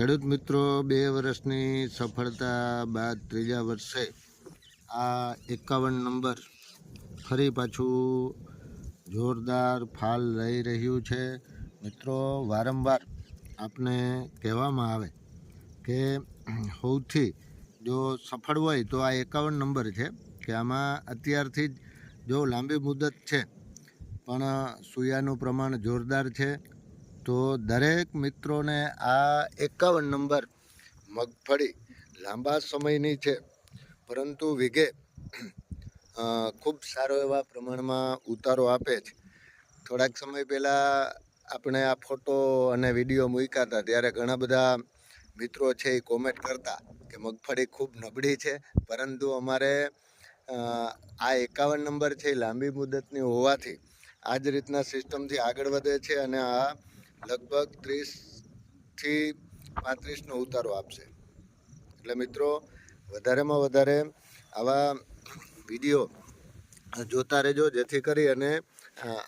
ખેડૂત મિત્રો 2 વર્ષની સફળતા બાદ ત્રીજા વર્ષે આ 51 નંબર ફરી પાછું જોરદાર ફાલ રહી રહ્યું છે। મિત્રો વારંવાર આપને કહેવામાં આવે કે સૌથી જો સફળ હોય તો આ 51 નંબર છે કે આમાં અત્યારથી જ જો લાંબી મુદત છે પણ સૂયાનું પ્રમાણ જોરદાર છે। તો દરેક મિત્રોને આ 51 નંબર મગફળી લાંબા સમયની છે પરંતુ વીઘે ખૂબ સારો એવા પ્રમાણમાં ઉતારો આપે છે। થોડાક સમય પહેલાં આપણે આ ફોટો અને વિડીયો મૂક્યા હતા ત્યારે ઘણા બધા મિત્રો છે એ કોમેન્ટ કરતા કે મગફળી ખૂબ નબળી છે, પરંતુ અમારે આ 51 નંબર છે લાંબી મુદતની હોવાથી આ જ રીતના સિસ્ટમથી આગળ વધે છે અને આ લગભગ 30 થી 35નો ઉતારો આપશે। એટલે મિત્રો વધારેમાં વધારે આવા વિડીયો જોતા રહેજો, જેથી કરી અને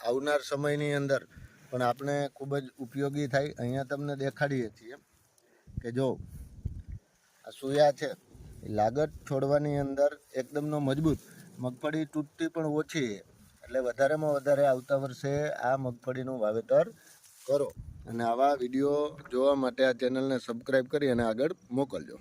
આવનાર સમયની અંદર પણ આપણે ખૂબ જ ઉપયોગી થાય। અહીંયા તમને દેખાડીએ છીએ કે જો આ સોયા છે એ લાગત છોડવાની અંદર એકદમનો મજબૂત, મગફળી તૂટતી પણ ઓછી છે। એટલે વધારેમાં વધારે આવતા વર્ષે આ મગફળીનું વાવેતર કરો અને આવા વિડીયો જોવા માટે આ ચેનલને સબસ્ક્રાઈબ કરી અને આગળ મોકલજો।